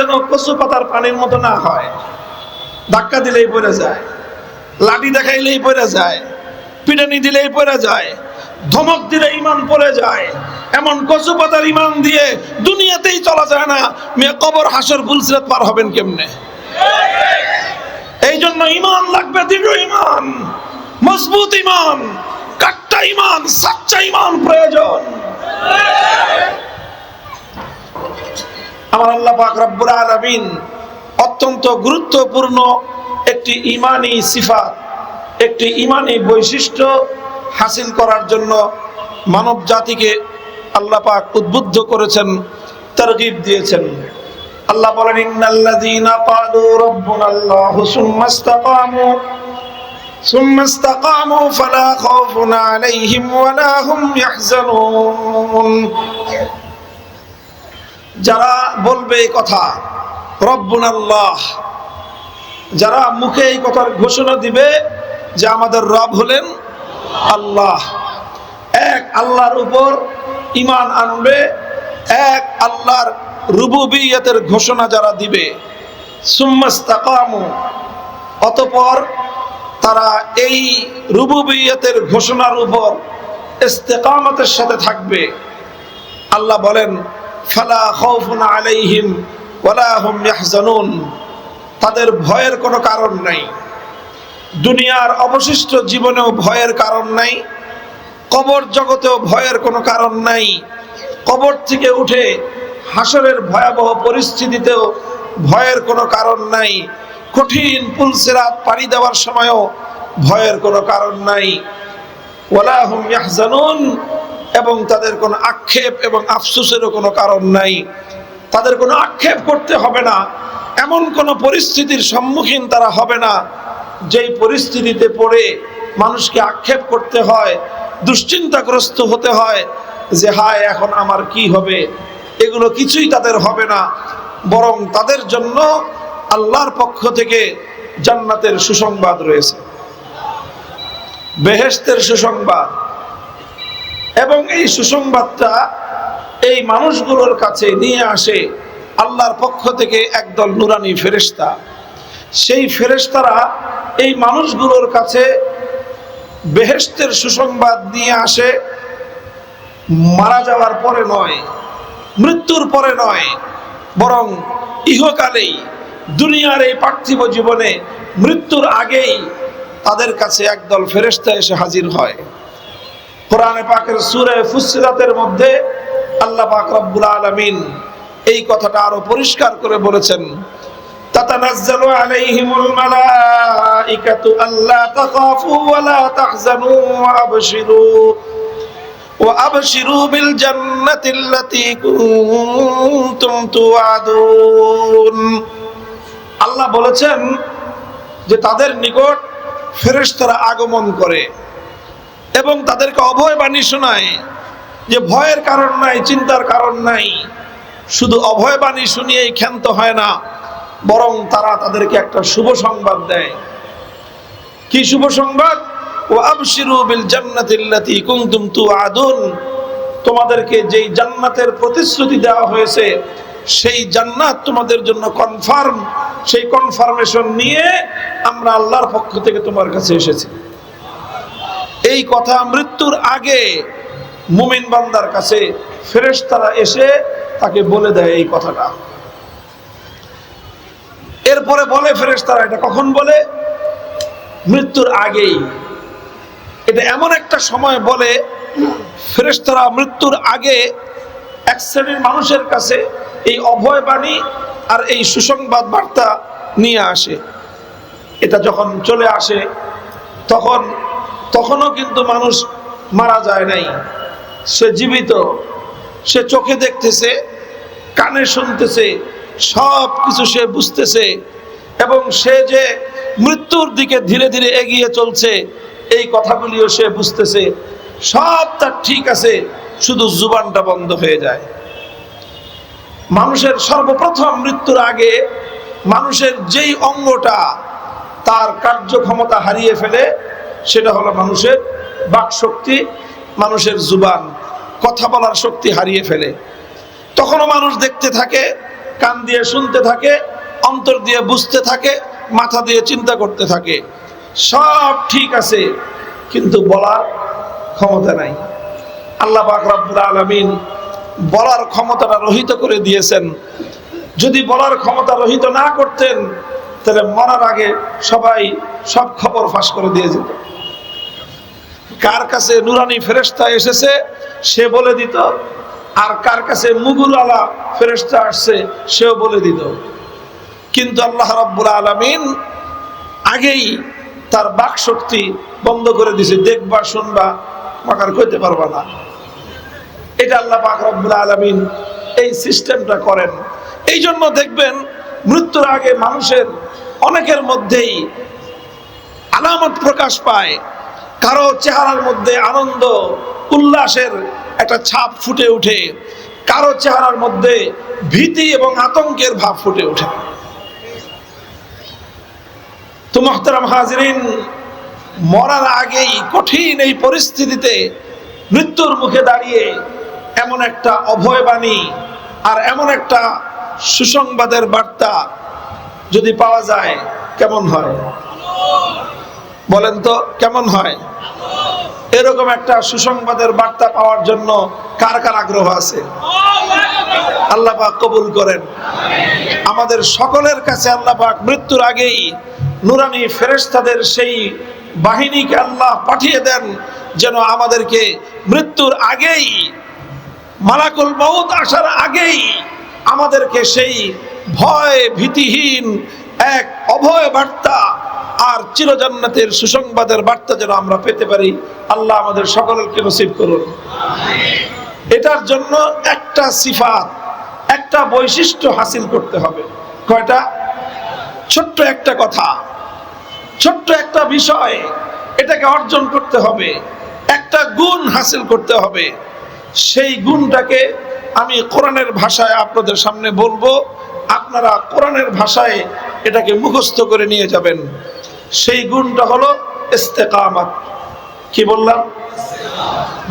যেন কচু পাতার পানির মতো না হয়, ধাক্কা দিলেই পড়ে যায়, লাঠি দেখাইলেই পড়ে যায়, পিটানি দিলেই পড়ে যায়, ধমক দিলে ইমান পড়ে যায়। এমন কচু পাতার ইমান দিয়ে দুনিয়াতেই চলা যায় না, মেয়ে কবর হাসর পুলসিরাত পার হবেন কেমনে? এই জন্য ইমান লাগবে, দৃঢ় ইমান, মজবুত ইমান, কাট্টা ইমান, সাচ্চা ইমান প্রয়োজন। আমার আল্লাহ পাক রব্বুল আলামিন অত্যন্ত গুরুত্বপূর্ণ একটি ইমানি সিফাত, একটি ইমানি বৈশিষ্ট্য হাসিল করার জন্য মানব জাতিকে আল্লাহ পাক উদ্বুদ্ধ করেছেন, তারগিব দিয়েছেন। আল্লাহ বলেন, ইন্নাল্লাযীনা ক্বালু রাব্বুনাল্লাহু সুম্মা ইসতাকামু ফালা খাউফুন আলাইহিম ওয়ালা হুম ইয়াহজানুন। যারা বলবে এই কথা রব্বুনাল্লাহ, যারা মুখে এই কথার ঘোষণা দিবে যে আমাদের রব হলেন আল্লাহ, এক আল্লাহর উপর ঈমান আনবে, এক আল্লাহর রুবুবিয়তের ঘোষণা যারা দিবে, সুম্মা ইসতাকামু, অতঃপর তারা এই রুবুবিয়তের ঘোষণার উপর ইস্তেকামতের সাথে থাকবে, আল্লাহ বলেন ফালা খাউফুন আলাইহিম ওয়ালা হুম ইয়াহজানুন, তাদের ভয়ের কোনো কারণ নাই। দুনিয়ার অবশিষ্ট জীবনেও ভয়ের কারণ নাই, কবর জগতেও ভয়ের কোনো কারণ নাই, কবর থেকে উঠে হাসরের ভয়াবহ পরিস্থিতিতেও ভয়ের কোনো কারণ নাই, কঠিন পুলসিরাত পাড়ি দেওয়ার সময়ও ভয়ের কোনো কারণ নাই। ওয়ালা হুম ইয়াহজানুন, এবং তাদের কোনো আক্ষেপ এবং আফসোসেরও কোনো কারণ নাই। তাদের কোনো আক্ষেপ করতে হবে না, এমন কোনো পরিস্থিতির সম্মুখীন তারা হবে না যেই পরিস্থিতিতে পড়ে মানুষকে আক্ষেপ করতে হয়, দুশ্চিন্তাগ্রস্ত হতে হয় যে হায় এখন আমার কি হবে। এগুলো কিছুই তাদের হবে না, বরং তাদের জন্য আল্লাহর পক্ষ থেকে জান্নাতের সুসংবাদ রয়েছে, বেহেশতের সুসংবাদ। এবং এই সুসংবাদটা এই মানুষগুলোর কাছে নিয়ে আসে আল্লাহর পক্ষ থেকে একদল নুরানি ফেরেশতা। সেই ফেরেশতারা এই মানুষগুলোর কাছে বেহেশতের সুসংবাদ নিয়ে আসে মারা যাওয়ার পরে নয়, মৃত্যুর পরে নয়, বরং ইহকালেই, দুনিয়ার এই পার্থিব জীবনে মৃত্যুর আগেই তাদের কাছে একদল ফেরেশতা এসে হাজির হয়। কোরআনে পাকের সূরা ফুসসিলাতের মধ্যে আল্লাহ পাক রব্বুল আলামিন এই কথাটা আরো পরিষ্কার করে বলেছেন, তাতানাজ্জালু আলাইহিমুল মালাইকাতু আল্লা তাখাফু ওয়া লা তাহজানু ওয়া আবশিরু বিল জান্নাতিল্লাতী কুনতুম তুআদুন। আল্লাহ বলেছেন যে তাদের নিকট ফেরেশতারা আগমন করে এবং তাদেরকে অভয় বাণী শোনায় যে ভয়ের কারণ নাই, চিন্তার কারণ নাই। শুধু অভয় বাণী শুনিয়েই ক্ষান্ত হয় না, বরং তারা তাদেরকে একটা শুভ সংবাদ দেয়। কি শুভ সংবাদ? ওয়া আবশিরু বিল জান্নাতিল্লাতী কুনতুম তুআদুন, তোমাদেরকে যেই জান্নাতের প্রতিশ্রুতি দেওয়া হয়েছে সেই জান্নাত তোমাদের জন্য কনফার্ম। সেই কনফার্মেশন নিয়ে আমরা আল্লাহর পক্ষ থেকে তোমার কাছে এসেছি। এই কথা মৃত্যুর আগে মুমিন বান্দার কাছে ফেরেশতারা এসে তাকে বলে দেয় এই কথাটা। এরপরে বলে ফেরেশতারা, এটা কখন বলে? মৃত্যুর আগেই। এটা এমন একটা সময় বলে ফেরেশতারা মৃত্যুর আগে এক শ্রেণীর মানুষের কাছে এই অভয় বাণী আর এই সুসংবাদ বার্তা নিয়ে আসে। এটা যখন চলে আসে তখনও কিন্তু মানুষ মারা যায় নাই, সে জীবিত, সে চোখে দেখতেছে, কানে শুনতেছে, সব কিছু সে বুঝতেছে, এবং সে যে মৃত্যুর দিকে ধীরে ধীরে এগিয়ে চলছে এই কথাগুলিও সে বুঝতেছে। সব তার ঠিক আছে, শুধু জুবানটা বন্ধ হয়ে যায়। মানুষের সর্বপ্রথম মৃত্যুর আগে মানুষের যেই অঙ্গটা তার কার্যক্ষমতা হারিয়ে ফেলে সেটা হলো মানুষের বাক শক্তি, মানুষের জুবান, কথা বলার শক্তি হারিয়ে ফেলে। তখনও মানুষ দেখতে থাকে কান দিয়ে শুনতে থাকে, অন্তর দিয়ে বুঝতে থাকে, মাথা দিয়ে চিন্তা করতে থাকে, সব ঠিক আছে, কিন্তু বলার ক্ষমতা নাই। আল্লাহ পাক রব্বুল আলামিন বলার ক্ষমতাটা রহিত করে দিয়েছেন। যদি বলার ক্ষমতা রহিত না করতেন তাহলে মরার আগে সবাই সব খবর ফাঁস করে দিয়ে যেত। কার কাছে নুরানি ফেরেশতা এসেছে সে বলে দিত, আর কার কাছে মুগুরওয়ালা ফেরেশতা আসছে সেও বলে দিত। কিন্তু আল্লাহ রাব্বুল আলামিন আগেই তার বাক শক্তি বন্ধ করে দিয়েছে, দেখবা শুনবা মাকার কইতে পারবা না। এটা আল্লাহ পাক রব্বুল আলামিন এই সিস্টেমটা করেন। এই জন্য দেখবেন মৃত্যুর আগে মানুষের অনেকের মধ্যেই আলামত প্রকাশ পায়। কারো চেহারার মধ্যে আনন্দ উল্লাসের একটা ছাপ ফুটে ওঠে, কারো চেহারার মধ্যে ভীতি এবং আতঙ্কের ভাব ফুটে ওঠে। তো মুহতারাম হাজিরিন, মরার আগেই কঠিন এই পরিস্থিতিতে মৃত্যুর মুখে দাঁড়িয়ে এমন একটা অভয়বাণী আর এমন একটা সুসংবাদের বার্তা যদি পাওয়া যায় কেমন হয় বলেন তো, কেমন হয়? এরকম একটা সুসংবাদের বার্তা পাওয়ার জন্য কার কার আগ্রহ আছে? আল্লাহ পাক কবুল করেন। আমাদের সকলের কাছে আল্লাহ পাক মৃত্যুর আগেই নুরানি ফেরেশতাদের সেই বাহিনীকে আল্লাহ পাঠিয়ে দেন, যেন আমাদেরকে মৃত্যুর আগেই, মালাকুল মউত আসার আগেই আমাদেরকে সেই ভয় ভীতিহীন এক অভয় বার্তা আর চিরজান্নাতের সুসংবাদের বার্তা যেন আমরা পেতে পারি। আল্লাহ আমাদের সকলকে নসিব করুন। এটার জন্য একটা সিফাত, একটা বৈশিষ্ট্য হাসিল করতে হবে। কয়টা? ছোট্ট একটা কথা, ছোট্ট একটা বিষয়, এটাকে অর্জন করতে হবে, একটা গুণ হাসিল করতে হবে। সেই গুণটাকে আমি কোরআনের ভাষায় আপনাদের সামনে বলবো, আপনারা কোরআনের ভাষায় এটাকে মুখস্থ করে নিয়ে যাবেন। সেই গুণটা হলো ইস্তেকামাত। কি বললাম?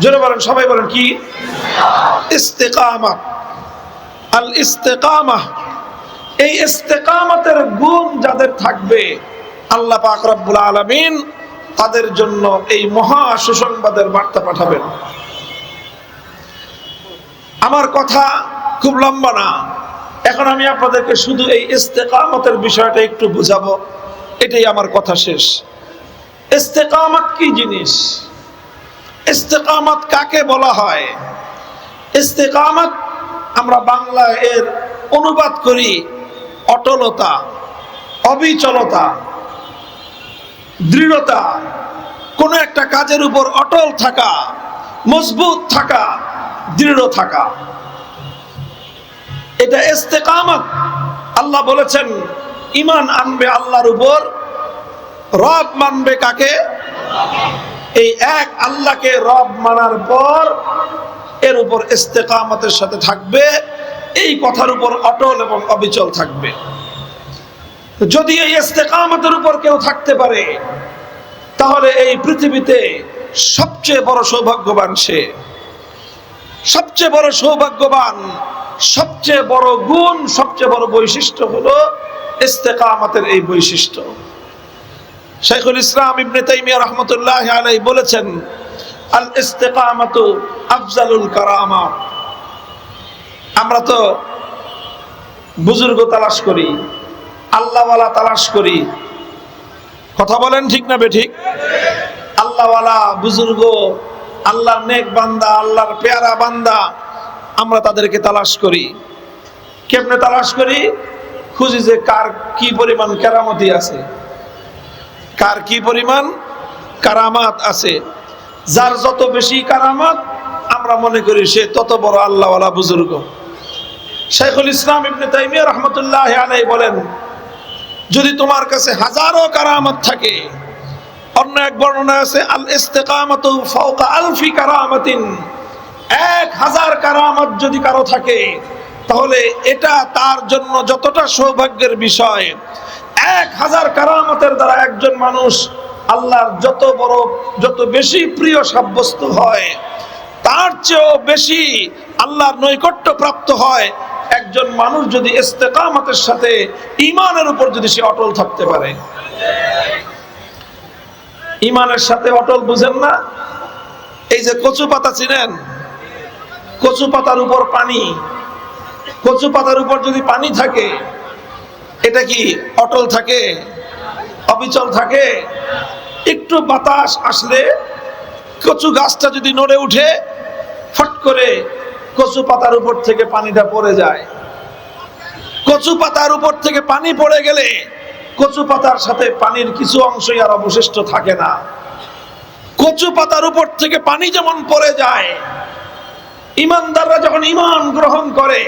জোরে বলেন, সবাই বলেন কি? ইস্তেকামাত। আল ইস্তেকামাহ, এই ইস্তেকামাতের গুণ যাদের থাকবে আল্লাহ পাক রব্বুল আলামিন তাদের জন্য এই মহা সুসংবাদের বার্তা পাঠাবেন। আমার কথা খুব লম্বা না, এখন আমি আপনাদেরকে শুধু এই ইস্তেকামতের বিষয়টা একটু বুঝাবো, এটাই আমার কথা শেষ। ইস্তেকামত কি জিনিস? ইস্তেকামত কাকে বলা হয়? ইস্তেকামত আমরা বাংলায় এর অনুবাদ করি অটলতা, অবিচলতা, দৃঢ়তা, কোনো একটা কাজের উপর অটল থাকা, মজবুত থাকা, দৃঢ় থাকা, এটা ইস্তেকামত। আল্লাহ বলেছেন ঈমান আনবে আল্লাহর উপর, রব মানবে কাকে? এই এক আল্লাহকে রব মানার পর এর উপর ইস্তেকামতের সাথে থাকবে, এই কথার উপর অটল এবং অবিচল থাকবে। যদি এই ইস্তেকামতের উপর কেউ থাকতে পারে তাহলে এই পৃথিবীতে সবচেয়ে বড় সৌভাগ্যবান সে। সবচেয়ে বড় সৌভাগ্যবান, সবচেয়ে বড় গুণ, সবচেয়ে বড় বৈশিষ্ট্য হলো ইস্তেকামতের এই বৈশিষ্ট্য। শাইখুল ইসলাম ইবনে তাইমিয়া রাহমাতুল্লাহি আলাইহি বলেছেন, আল ইস্তেকামাতু আফজালুল কারামাত। আমরা তো বুজুর্গ তালাশ করি, আল্লাহওয়ালা তালাশ করি, কথা বলেন ঠিক না বেঠিক? আল্লাহওয়ালা বুজুর্গ, আল্লাহর নেক বান্দা, আল্লাহর পেয়ারা বান্দা, আমরা তাদেরকে তালাশ করি। কেমনে তালাশ করি? খুঁজি যে কার কি পরিমাণ কেরামতি আছে, কার কি পরিমাণ কারামাত আছে। যার যত বেশি কারামাত আমরা মনে করি সে তত বড় আল্লাহওয়ালা বুজুর্গ। শাইখুল ইসলাম ইবনে তাইমিয়া রাহমাতুল্লাহি আলাইহি বলেন, যদি তোমার কাছে হাজারো কারামত থাকে, অন্য এক বর্ণনা আছে আল ইস্তেকামাতু ফাওকা আলফি কারামাতিন, 1000 কারামত যদি কারো থাকে তাহলে এটা তার জন্য যতটা সৌভাগ্যের বিষয়। 1000 কারামতের দ্বারা একজন মানুষ আল্লাহর যত বেশি প্রিয় সাব্যস্ত হয়, তার চেয়েও বেশি আল্লাহর নৈকট্য প্রাপ্ত হয় একজন মানুষ যদি ইস্তেকামতের সাথে ঈমানের উপর যদি সে অটল থাকতে পারে। ঈমানের সাথে অটল বুঝেন না? এই যে কচু পাতা চিনেন? কচু পাতার উপর পানি, কচু পাতার উপর যদি পানি থাকে এটা কি অটল থাকে? অবিচল থাকে? একটু বাতাস আসলে কচু গাছটা যদি নড়ে উঠে, ফট করে কচু পাতার উপর থেকে পানিটা পড়ে যায়। কচু পাতার উপর থেকে পানি পড়ে গেলে কচু পাতার সাথে পানির কিছু অংশই আর অবশিষ্ট থাকে না। কচু পাতার উপর থেকে পানি যেমন পড়ে যায়, ঈমানদাররা যখন ঈমান গ্রহণ করে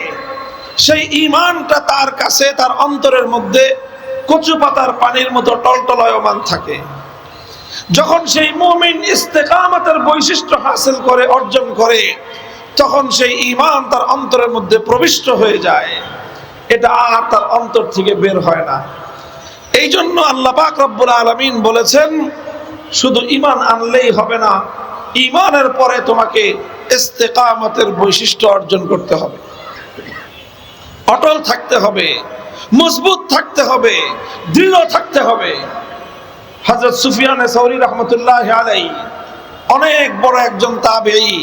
সেই ঈমানটা তার কাছে তার অন্তরের মধ্যে কচু পাতার পানির মতো টলটলায়মান থাকে। যখন সেই মুমিন ইস্তেকামতের বৈশিষ্ট্য হাসিল করে, অর্জন করে, তখন সেই ঈমান তার অন্তরের মধ্যে প্রবিষ্ট হয়ে যায়, এটা আর তার অন্তর থেকে বের হয় না। এই জন্য আল্লাহ পাক রব্বুল আলামিন বলেছেন শুধু ঈমান আনলেই হবে না, ঈমানের পরে তোমাকে ইস্তেকামতের বৈশিষ্ট্য অর্জন করতে হবে, অটল থাকতে হবে, মজবুত থাকতে হবে, দৃঢ় থাকতে হবে। হযরত সুফিয়ান সাওরী রাহমাতুল্লাহি আলাইহি অনেক বড় একজন তাবেঈ,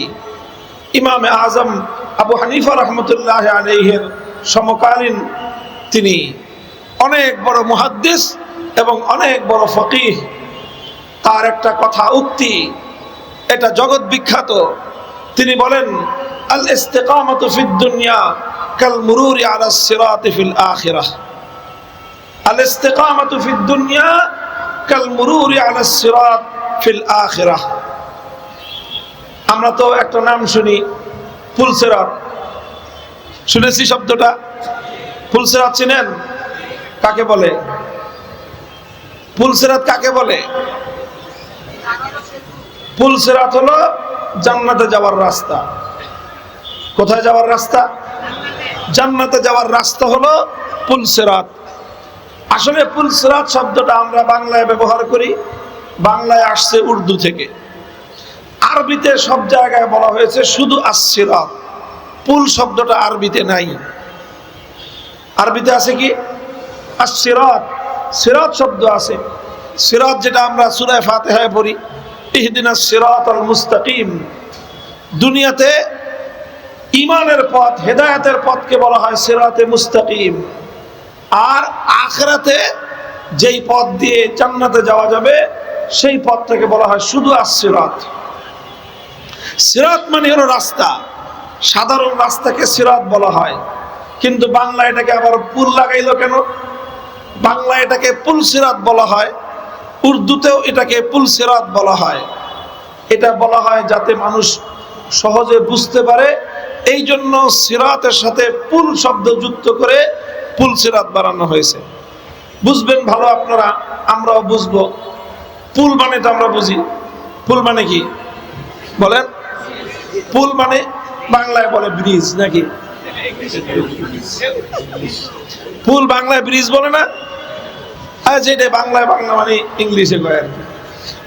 ইমামে আজম আবু হানিফা রাহমাতুল্লাহি আলাইহির সমকালীন, তিনি অনেক বড় মুহাদ্দিস এবং অনেক বড় ফকিহ। তার একটা কথা উক্তি, এটা জগৎ বিখ্যাত। তিনি বলেন, আল ইস্তিকামাতু ফিদ দুনিয়া কাল মুরুরি আলাস সিরাতি ফিল আখিরাহ। আল ইস্তিকামাতু ফিদ দুনিয়া কাল মুরুরি আলাস সিরাত ফিল আখিরাহ। আমরা তো একটা নাম শুনি, পুলসিরাত। শুনেছি শব্দটা? পুলসিরাত চিনেন? কাকে বলে? পুলসিরাত কাকে বলে? পুলসিরাত হলো জান্নাতে যাওয়ার রাস্তা। কোথায় যাওয়ার রাস্তা? জান্নাতে যাওয়ার রাস্তা হলো পুলসিরাত। আসলে পুলসিরাত শব্দটা আমরা বাংলায় ব্যবহার করি, বাংলায় আসছে উর্দু থেকে। আরবিতে সব জায়গায় বলা হয়েছে শুধু আস-সিরাত। পুল শব্দটা আরবিতে নাই। আরবিতে আছে কি? আস-সিরাত, সিরাত শব্দ আছে। সিরাত যেটা আমরা সূরা ফাতিহায় পড়ি, ইহদিনাস সিরাতাল মুস্তাকিম। দুনিয়াতে ঈমানের পথ, হেদায়েতের পথকে বলা হয় সিরাতে মুস্তাকিম। আর আখিরাতে যেই পথ দিয়ে জান্নাতে যাওয়া যাবে সেই পথটাকে বলা হয় শুধু আস-সিরাত। সিরাত মানে হলো রাস্তা, সাধারণ রাস্তাকে সিরাত বলা হয়। কিন্তু বাংলা এটাকে আবার পুল লাগাইলো কেন? বাংলা এটাকে পুলসিরাত বলা হয়, উর্দুতেও এটাকে পুলসিরাত বলা হয়। এটা বলা হয় যাতে মানুষ সহজে বুঝতে পারে, এই জন্য সিরাতের সাথে পুল শব্দ যুক্ত করে পুলসিরাত বানানো হয়েছে। বুঝবেন ভালো আপনারা, আমরাও বুঝবো। পুল মানে তো আমরা বুঝি, পুল মানে কি বলেন? পুল মানে বাংলায় বলে ব্রিজ, নাকি? পুল বাংলায় ব্রিজ বলে না? যেটা বাংলায় বাংলা মানে ইংলিশে কয় আর কি।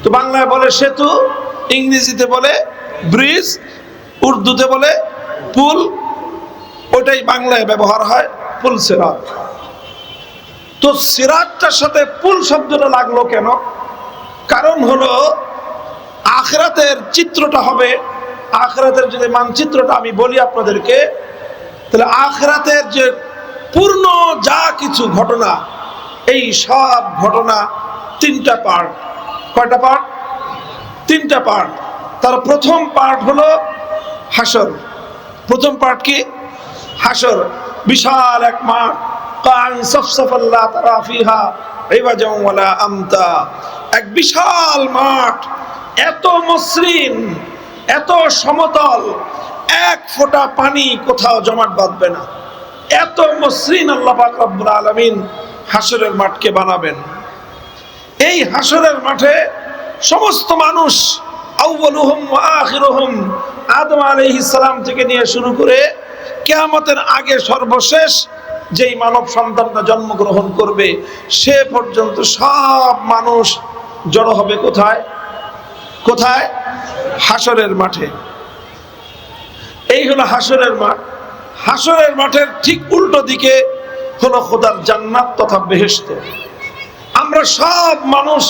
তো বাংলায় বলে সেতু, ইংরেজিতে বলে ব্রিজ, উর্দুতে বলে পুল। ওইটাই বাংলায় ব্যবহার হয় পুলসিরাত। তো সিরাতটার সাথে পুল শব্দটা লাগলো কেন? কারণ হলো আখিরাতের চিত্রটা হবে, আখিরাতের যদি মানচিত্রটা আমি বলি আপনাদেরকে, তাহলে আখিরাতের যে পূর্ণ যা কিছু ঘটনা, এই সব ঘটনা তিনটা পার্ট। কয়টা পার্ট? তিনটা পার্ট। তার প্রথম পার্ট হলো হাসর। প্রথম পার্ট কি? হাসর। বিশাল এক মাঠ, কান সফসফাল্লা তারা ফিহা ইওয়াজা ওয়ালা আমতা। এক বিশাল মাঠ, এত মসৃণ, এত সমতল, এক ফোঁটা পানি কোথাও জমাট বাঁধবে না। এত মসৃণ আল্লাহ পাক রব্বুল আলামিন হাসরের মাঠকে বানাবেন। এই হাসরের মাঠে সমস্ত মানুষ, আউয়ালুহুম ওয়া আখিরুহুম, আদম আলাইহিস সালাম থেকে নিয়ে শুরু করে কিয়ামতের আগে সর্বশেষ যেই মানব সন্তানটা জন্মগ্রহণ করবে সে পর্যন্ত সব মানুষ জড়ো হবে কোথায়? কোথায়? হাসরের মাঠে। এই হলো হাসরের মাঠ। হাসরের মাঠের ঠিক উল্টো দিকে হলো খোদার জান্নাত তথা বেহেশত। আমরা সব মানুষ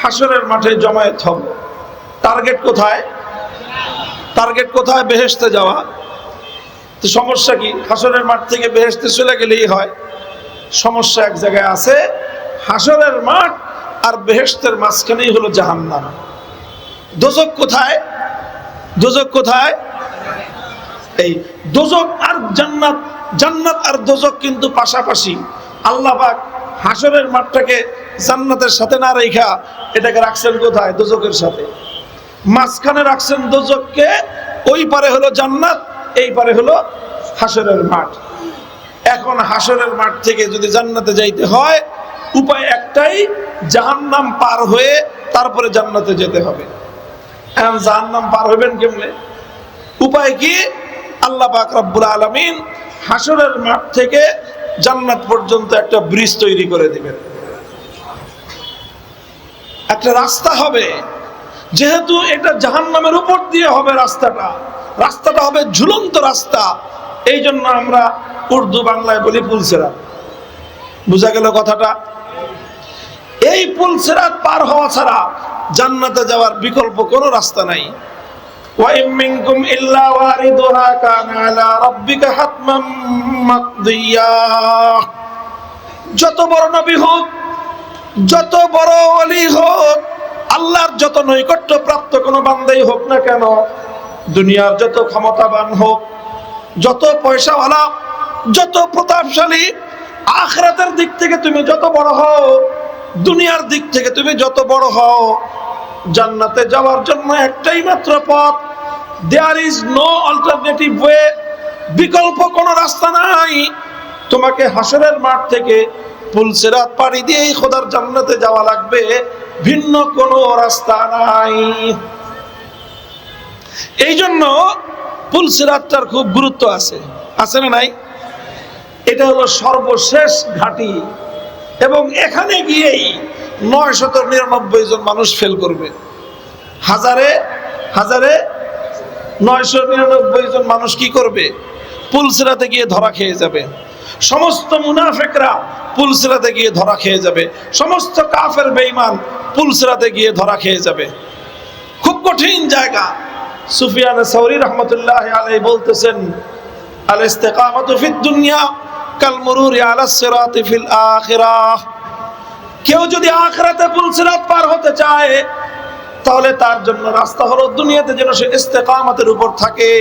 হাসরের মাঠে জমায়েত হব। টার্গেট কোথায়? টার্গেট কোথায়? বেহেশতে যাওয়া। তো সমস্যা কি? হাসরের মাঠ থেকে বেহেশতে চলে গেলেই হয়। সমস্যা এক জায়গায় আছে, হাসরের মাঠ আর বেহেশতের মাঝখানেই হলো জাহান্নাম। দোজখ কোথায়? দোজখ কোথায়? এই দোজখ আর জান্নাত, জান্নাত আর দোজখ কিন্তু পাশাপাশি। আল্লাহ পাক হাসরের মাঠটাকে জান্নাতের সাথে না রেখা এটাকে রাখছেন কোথায়? দোজখের সাথে। মাঝখানে রাখছেন দোজখকে, ওই পারে হলো জান্নাত, এই পারে হলো হাসরের মাঠ। এখন হাসরের মাঠ থেকে যদি জান্নাতে যাইতে হয়, উপায় একটাই, জাহান্নাম পার হয়ে তারপরে জান্নাতে যেতে হবে। এখন জাহান্নাম পার হবেন কেমনে? উপায় কি? আল্লাহ পাক রব্বুল আলামিন হাসরের মাঠ থেকে জান্নাত পর্যন্ত একটা ব্রিজ তৈরি করে দিবেন, একটা রাস্তা হবে। যেহেতু এটা জাহান্নামের উপর দিয়ে হবে রাস্তাটা হবে ঝুলন্ত রাস্তা, এই জন্য আমরা উর্দু বাংলায় বলি পুলসেরাত। বুঝা গেল কথাটা? এই পুলসেরাত পার হওয়া ছাড়া জান্নাতে যাওয়ার বিকল্প কোনো রাস্তা নাই। ওয়া ইম মিনকুম ইল্লা ওয়ারিদুহা কানা আলা রাব্বিকা হাতমান মাকদিয়া। যত বড় নবী হোক, যত বড় ওলি হোক, আল্লাহর যত নৈকট্য প্রাপ্ত কোনো বান্দাই হোক না কেন, দুনিয়ার যত ক্ষমতাবান হোক, যত পয়সাওয়ালা, যত প্রতাপশালী, আখিরাতের দিক থেকে তুমি যত বড় হও, দুনিয়ার দিক থেকে তুমি যত বড় হও, জান্নাতে যাওয়ার জন্য একটাই মাত্র পথ। There is no alternative way. বিকল্প কোনো রাস্তা নাই। তোমাকে হাসরের মাঠ থেকে পুলসিরাত পাড়ি দিয়েই খোদার জান্নাতে যাওয়া লাগবে, ভিন্ন কোনো রাস্তা নাই। এই জন্য পুলসিরাতটার খুব গুরুত্ব আছে, আছে না নাই? এটা হলো সর্বশেষ ঘাঁটি, এবং এখানে গিয়েই 999 জন মানুষ ফেল করবে। হাজারে 999 জন মানুষ কি করবে? পুলসিরাতে গিয়ে ধরা খেয়ে যাবে। সমস্ত মুনাফিকরা পুলসিরাতে গিয়ে ধরা খেয়ে যাবে। সমস্ত কাফের বেঈমান পুলসিরাতে গিয়ে ধরা খেয়ে যাবে। খুব কঠিন জায়গা। সুফিয়ান সাউরি রাহমাতুল্লাহ আলাইহি বলতেছেন, আল ইস্তিকামাতু ফিদ দুনিয়া কাল মুরুরি আলাস সিরাতি ফিল আখিরাহ। কেউ যদি আখিরাতে পুলসিরাত পার হতে চায়, তাহলে তার জন্য রাস্তা হলো দুনিয়াতে যেন সে ইস্তিকামতের উপর থাকে।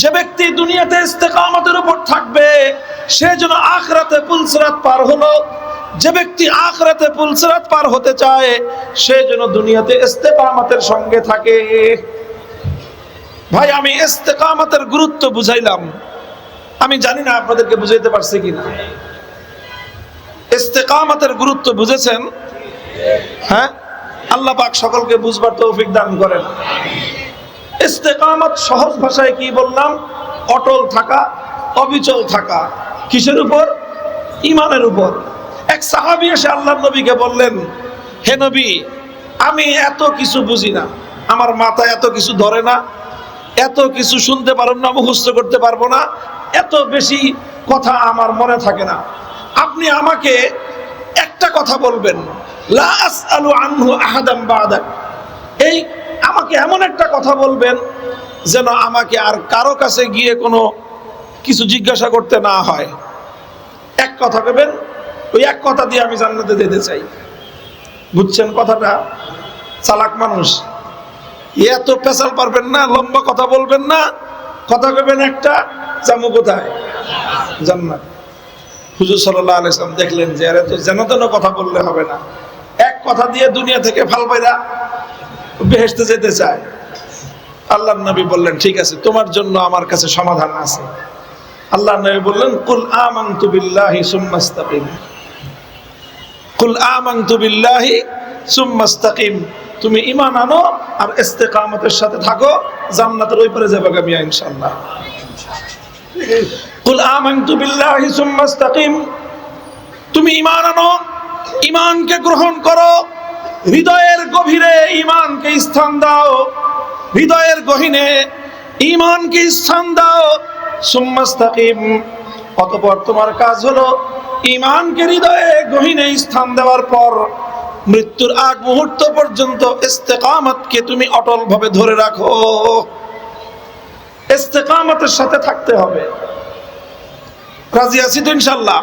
যে ব্যক্তি দুনিয়াতে ইস্তিকামতের উপর থাকবে, সে যেন আখিরাতে পুলসিরাত পার হলো। যে ব্যক্তি আখিরাতে পুলসিরাত পার হতে চায়, সে যেন দুনিয়াতে ইস্তিকামতের সঙ্গে থাকে। ভাই, আমি ইস্তিকামতের গুরুত্ব বুঝাইলাম, আমি জানি না আপনাদেরকে বুঝাইতে পারছি কিনা। ইস্তিকামতের গুরুত্ব বুঝেছেন? হ্যাঁ, আল্লাহ পাক সকলকে বুঝবার তৌফিক দান করেন। ইস্তিকামত সহজ ভাষায় কি বললাম? অটল থাকা, অবিচল থাকা। কিসের উপর? ঈমানের উপর। এক সাহাবী এসে আল্লাহর নবীকে বললেন, হে নবী, আমি এত কিছু বুঝি না, আমার মাথা এত কিছু ধরে না, এত কিছু শুনতে পারব না, মুখস্থ করতে পারবো না, এত বেশি কথা আমার মনে থাকে না। আপনি আমাকে একটা কথা বলবেন, লা আসআলু আনহু আহাদাম বাদাক। এই আমাকে এমন একটা কথা বলবেন যেন আমাকে আর কারো কাছে গিয়ে কোনো কিছু জিজ্ঞাসা করতে না হয়। এক কথা বলবেন, ওই এক কথা দিয়ে আমি জান্নাতে যেতে চাই। বুঝছেন কথাটা? চালাক মানুষ। এত পেশাল পারবেন না, লম্বা কথা বলবেন না, কথা কইবেন একটা, যাবো কোথায়? জান্নাত। হুজুর সাল্লাল্লাহু আলাইহি ওয়াসাল্লাম দেখলেন যে আরে তো যেন তেন কথা বললে হবে না, এক কথা দিয়ে দুনিয়া থেকে ফাল পাইরা বেহেশতে যেতে চায়। আল্লাহর নবী বললেন, ঠিক আছে, তোমার জন্য আমার কাছে সমাধান আছে। আল্লাহর নবী বললেন, কুল আমানতু বিল্লাহি সুম্মা ইসতাকিম। কুল আমানতু বিল্লাহি সুম্মা ইসতাকিম। তুমি ঈমান আনো আর ইস্তিকামতের সাথে থাকো, জান্নাতের ওই পারে যাবে গামিয়া ইনশাআল্লাহ। কুল আমানতু বিল্লাহি সুম্মা ইসতাকিম। তুমি ঈমান আনো, ঈমানকে গ্রহণ করো, হৃদয়ের গভীরে ঈমানকে স্থান দাও, হৃদয়ের গহীনে ঈমানকে স্থান দাও, সুম্মাস্তাকিম, অতঃপর তোমার কাজ হলো ঈমানকে হৃদয়ে গহীনে স্থান দেওয়ার পর মৃত্যুর আগ মুহূর্ত পর্যন্ত ইস্তেকামতকে তুমি অটলভাবে ধরে রাখো। ইস্তেকামতের সাথে থাকতে হবে। রাজি আছি তো ইনশাআল্লাহ?